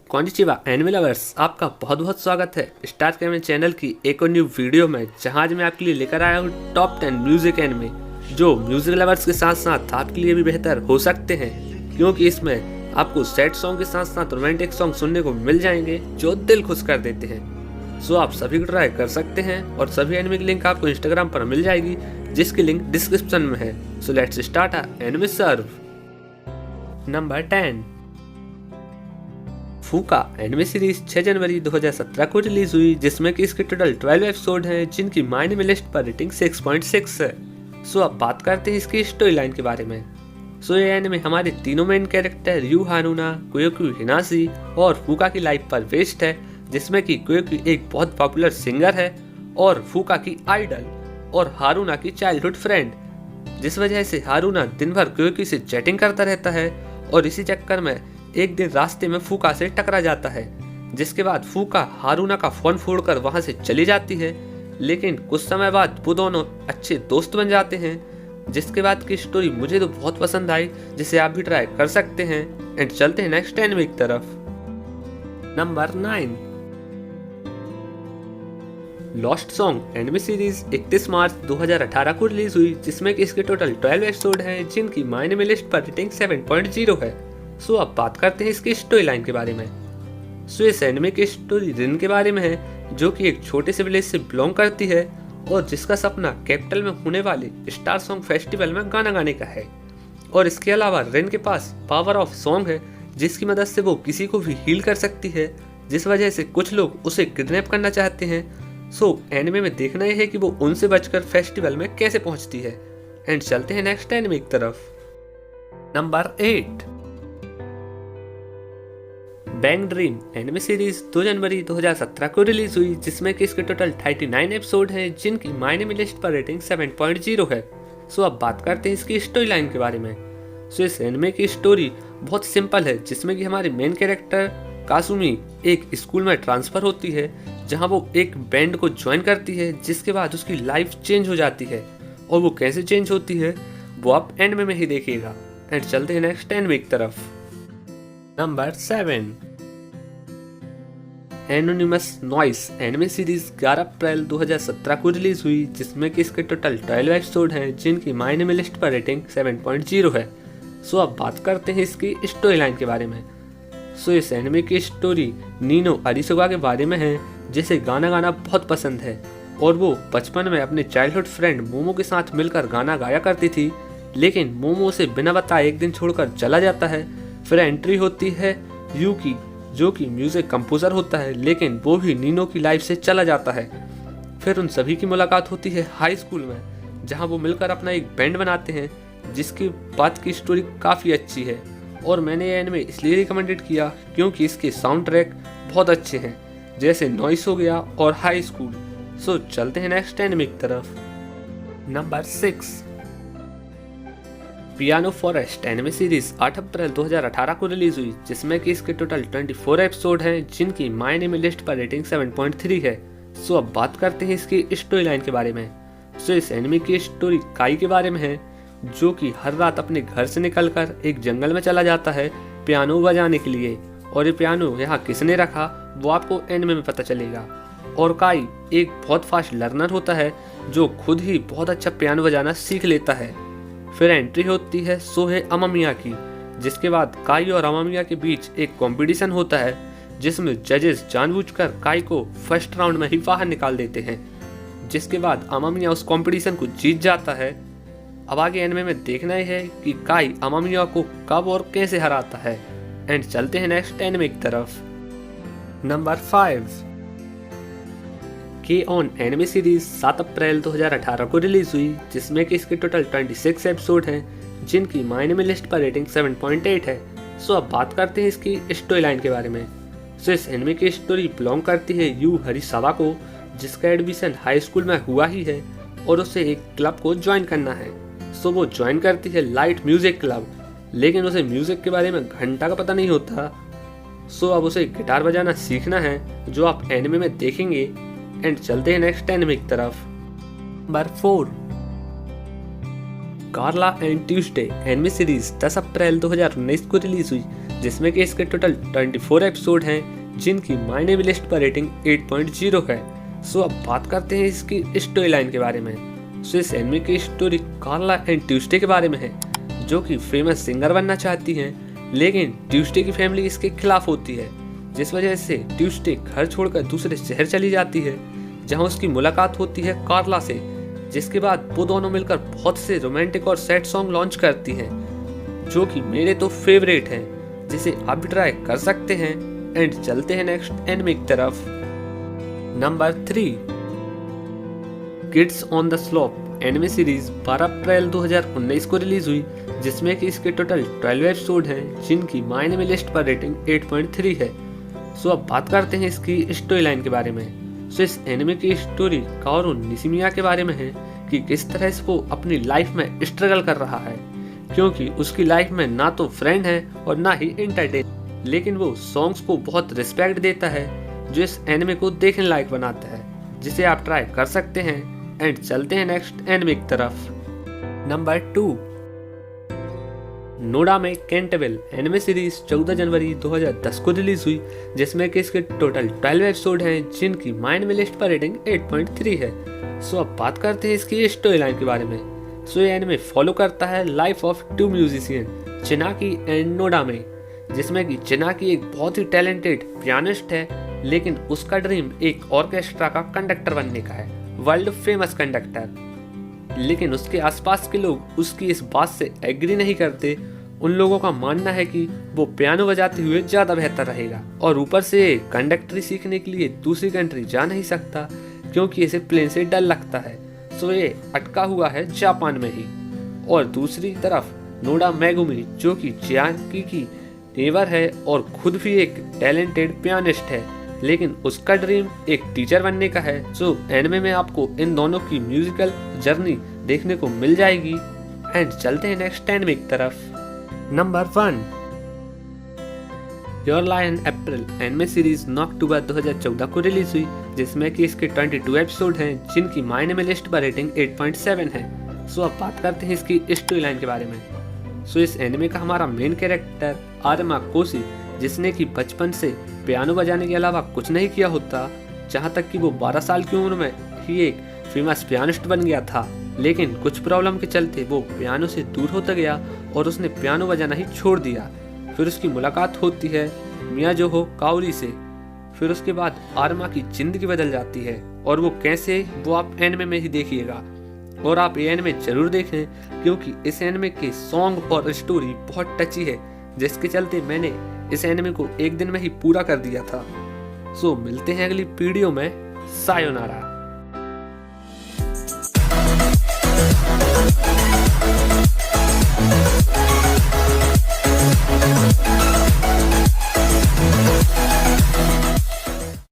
कॉन्निचिवा anime lovers, आपका बहुत बहुत स्वागत है स्टार कैमरे चैनल की एक और न्यू वीडियो में, जहां आज मैं आपके लिए लेकर आया हूं टॉप 10 म्यूजिक एनिमे जो म्यूजिक लवर्स के साथ साथ आपके लिए भी बेहतर हो सकते हैं, क्योंकि इसमें आपको सैड सॉन्ग के साथ साथ रोमांटिक सॉन्ग सुनने को मिल जाएंगे जो दिल खुश कर देते हैं। सो आप सभी को ट्राई कर सकते हैं और सभी एनिमे की लिंक आपको इंस्टाग्राम पर मिल जाएगी, जिसकी लिंक डिस्क्रिप्शन में है। So let's start our anime survey. Number 10, फूका एनिमे सीरीज 6 जनवरी 2017 को रिलीज हुई, जिसमें कि इसके टोटल 12 एपिसोड हैं, जिनकी माय एनिमे लिस्ट पर रेटिंग 6.6 है। सो अब बात करते हैं इसकी स्टोरी लाइन के बारे में। सो ये एनिमे हमारे तीनों मेन कैरेक्टर यू हारुना, कोयोक्यू हिनाशी और फूका की लाइफ पर बेस्ड है, जिसमें कि कोयोक्यू एक बहुत पॉपुलर सिंगर है और फूका की आइडल और हारुना की चाइल्डहुड फ्रेंड, जिस वजह से हारुना दिन भर कोयोक्यू से चैटिंग करता रहता है और इसी चक्कर में एक दिन रास्ते में फूका से टकरा जाता है, जिसके बाद फूका हारुना का फोन फोड़कर वहां से चली जाती है। लेकिन कुछ समय बाद वो दोनों अच्छे दोस्त बन जाते हैं, जिसके बाद की स्टोरी मुझे तो बहुत पसंद आई, जिसे आप भी ट्राई कर सकते हैं। एंड चलते हैं नेक्स्ट एनिमे की तरफ। Number 9, lost song anime series 31 मार्च 2018 को रिलीज हुई, जिसमें कि इसके टोटल 12 एपिसोड हैं, जिनकी माय एनिमे लिस्ट पर रेटिंग 7.0 है। सो अब बात करते हैं इसकी स्टोरी लाइन के बारे में। सो इस एनिमे की स्टोरी रिन के बारे में है, जो कि एक छोटे से विलेज से बिलोंग करती है और जिसका सपना कैपिटल में होने वाले स्टार सॉन्ग फेस्टिवल में गाना गाने का है। और इसके अलावा रिन के पास पावर ऑफ सॉन्ग है, जिसकी मदद से वो किसी को भी हील कर सकती है, जिस वजह से कुछ लोग उसे किडनैप करना चाहते हैं। सो एनिमे में देखना यह है कि वो उनसे बचकर फेस्टिवल में कैसे पहुंचती है। एंड चलते हैं नेक्स्ट एनिमे की तरफ। Number 8, bang dream anime series 2 जनवरी 2017 को रिलीज हुई, जिसमें कि इसके टोटल 39 एपिसोड हैं, जिनकी माय एनिमे लिस्ट पर रेटिंग 7.0 है। सो अब बात करते हैं इसकी स्टोरी लाइन के बारे में। सो इस एनिमे की स्टोरी बहुत सिंपल है, जिसमें कि हमारी मेन कैरेक्टर कासुमी एक स्कूल में ट्रांसफर होती है, जहां वो एक बैंड को ज्वाइन करती है, जिसके बाद उसकी लाइफ चेंज हो जाती है। और वो कैसे चेंज होती है वो आप एनिमे में ही देखिएगा। एंड चलते हैं नेक्स्ट एनिमे की तरफ। Number 7, anonymous noise anime series 11 अप्रैल 2017 को रिलीज हुई, जिसमें कि इसके टोटल 12 एपिसोड हैं, जिनकी माय एनिमे लिस्ट पर रेटिंग 7.0 है। सो अब बात करते हैं इसकी स्टोरी लाइन के बारे में। सो इस एनिमे की स्टोरी नीनो अरिसुगा के बारे में है, जिसे गाना गाना बहुत पसंद है और वो बचपन में अपने चाइल्डहुड फ्रेंड मोमो के साथ मिलकर गाना गाया करती थी। लेकिन मोमो उसे बिना बताए एक दिन छोड़कर चला जाता है। फिर एंट्री होती है यू की, जो कि म्यूजिक कंपोजर होता है, लेकिन वो भी नीनो की लाइफ से चला जाता है। फिर उन सभी की मुलाकात होती है हाई स्कूल में, जहां वो मिलकर अपना एक बैंड बनाते हैं, जिसकी बात की स्टोरी काफ़ी अच्छी है और मैंने ये एनिमे इसलिए रिकमेंडेड किया क्योंकि इसके साउंड ट्रैक बहुत अच्छे हैं, जैसे नॉइस हो गया और हाई स्कूल। सो चलते हैं नेक्स्ट एनिमे की तरफ। Number 6, piano forest anime series 8 अप्रैल 2018 को रिलीज हुई, जिसमें कि इसके टोटल 24 एपिसोड हैं, जिनकी माय एनिमे लिस्ट पर रेटिंग 7.3 है। सो अब बात करते हैं इसकी स्टोरी लाइन के बारे में। सो इस एनिमे की स्टोरी काई के बारे में है, जो कि हर रात अपने घर से निकलकर एक जंगल में चला जाता है पियानो बजाने के लिए। और ये पियानो यहाँ किसने रखा वो आपको एनिमे में पता चलेगा। और काई एक बहुत फास्ट लर्नर होता है, जो खुद ही बहुत अच्छा पियानो बजाना सीख लेता है। फिर एंट्री होती है सोहे अमामिया की, जिसके बाद काई और अमामिया के बीच एक कंपटीशन होता है, जिसमें जजेस जानबूझकर काई को फर्स्ट राउंड में ही बाहर निकाल देते हैं, जिसके बाद अमामिया उस कंपटीशन को जीत जाता है। अब आगे एनिमे में देखना ही है कि काई अमामिया को कब और कैसे हराता है। एंड चलते हैं नेक्स्ट एनिमे की तरफ। नंबर 5, के ऑन एनिमे सीरीज 7 अप्रैल 2018 को रिलीज हुई, जिसमें कि इसके टोटल 26 एपिसोड हैं, जिनकी माय एनिमे लिस्ट पर रेटिंग 7.8 है। सो अब बात करते हैं इसकी स्टोरी लाइन के बारे में। सो इस एनिमे की स्टोरी बिलोंग करती है यू हरिसावा को, जिसका एडमिशन हाई स्कूल में हुआ ही है और उसे एक क्लब को ज्वाइन करना है। सो वो ज्वाइन करती है लाइट म्यूजिक क्लब, लेकिन उसे म्यूजिक के बारे में घंटा का पता नहीं होता। सो अब उसे गिटार बजाना सीखना है, जो आप एनिमे में देखेंगे। एंड चलते हैं नेक्स्ट एनिमे की तरफ। Number 4, Carole and Tuesday anime series 10 April 2019 को रिलीज हुई, जिसमें कि इसके टोटल 24 एपिसोड हैं जिनकी माय नेम लिस्ट पर रेटिंग 8.0 है। सो अब बात करते हैं इसकी स्टोरी लाइन के बारे में। सो इस एनिमे की स्टोरी कार्ला एंड ट्यूसडे के बारे में है, जो कि फेमस सिंगर बनना चाहती हैं, लेकिन ट्यूसडे की फैमिली इसके खिलाफ होती है, जिस वजह से ट्यूसडे घर छोड़कर दूसरे शहर चली जाती है, जहां उसकी मुलाकात होती है कार्ला से, जिसके बाद वो दोनों मिलकर बहुत से रोमांटिक और सैड सॉन्ग लॉन्च करती हैं, जो कि मेरे तो फेवरेट हैं, जिसे आप भी ट्राई कर सकते हैं। एंड चलते हैं नेक्स्ट एनिमे की तरफ। Number 3, kids on the slope anime series 12 अप्रैल 2019 को रिलीज हुई, जिसमें कि इसके टोटल 12 एपिसोड हैं जिनकी माय नेम लिस्ट पर रेटिंग 8.3 है। सो अब बात करते हैं इसकी स्टोरी लाइन के बारे में। सो इस एनिमे की स्टोरी काओरू निशिमिया के बारे में है कि किस तरह से वो अपनी लाइफ में स्ट्रगल कर रहा है, क्योंकि उसकी लाइफ में ना तो फ्रेंड है और ना ही एंटरटेन, लेकिन वो सॉन्ग्स को बहुत रिस्पेक्ट देता है, जो इस एनिमे को देखने लायक बनाता है, जिसे आप ट्राई कर सकते हैं। एंड चलते हैं नेक्स्ट एनिमे की तरफ। नंबर 2, नोडामे कैंटेबल एनिमे सीरीज 14 जनवरी 2010 को रिलीज हुई, जिसमें कि इसके टोटल 12 एपिसोड हैं जिनकी माय नेम लिस्ट पर रेटिंग 8.3 है। सो अब बात करते हैं इसकी स्टोरी लाइन के बारे में। सो ये एनिमे फॉलो करता है लाइफ ऑफ 2 म्यूजिशियन चिनाकी एंड नोडामे, जिसमें कि चिनाकी एक बहुत ही टैलेंटेड पियानिस्ट है, लेकिन उसका ड्रीम एक ऑर्केस्ट्रा का कंडक्टर बनने का है, वर्ल्ड फेमस कंडक्टर। लेकिन उसके आसपास के लोग उसकी इस बात से एग्री नहीं करते। उन लोगों का मानना है कि वो पियानो बजाते हुए ज़्यादा बेहतर रहेगा, और ऊपर से कंडक्टरी सीखने के लिए दूसरी कंट्री जा नहीं सकता, क्योंकि इसे प्लेन से डर लगता है। सो ये अटका हुआ है जापान में ही। और दूसरी तरफ नोडा मेगुमी, जो कि चियाकी की नेबर है और खुद भी एक टैलेंटेड पियानिस्ट है, लेकिन उसका ड्रीम एक टीचर बनने का है। सो एनिमे में आपको इन दोनों की म्यूजिकल जर्नी देखने को मिल जाएगी। एंड चलते हैं नेक्स्ट एनिमे की तरफ। Number 1, your lie in April anime series 9 October 2014 को रिलीज हुई, जिसमें कि इसके 22 एपिसोड हैं जिनकी माय नेम लिस्ट पर रेटिंग 8.7 है। सो अब बात करते हैं इसकी स्टोरी लाइन के बारे में। सो इस एनिमे का हमारा मेन कैरेक्टर आरमा कोशी, जिसने कि बचपन से पियानो बजाने के अलावा कुछ नहीं किया होता, जहाँ तक कि वो 12 साल की उम्र में ही एक फेमस पियानिस्ट बन गया था, लेकिन कुछ प्रॉब्लम के चलते वो पियानो से दूर होता गया और उसने पियानो बजाना ही छोड़ दिया। फिर उसकी मुलाकात होती है मियाजोहो काओरी से। फिर उसके बाद आरमा की जिंदगी बदल जाती है, और वो कैसे, वो आप एनिमे में ही देखिएगा। और आप ये एनिमे जरूर देखें, क्योंकि इस एनिमे के सॉन्ग और स्टोरी बहुत टची है, जिसके चलते मैंने इस एनिमे को एक दिन में ही पूरा कर दिया था। सो मिलते हैं अगली वीडियो में। सायोनारा।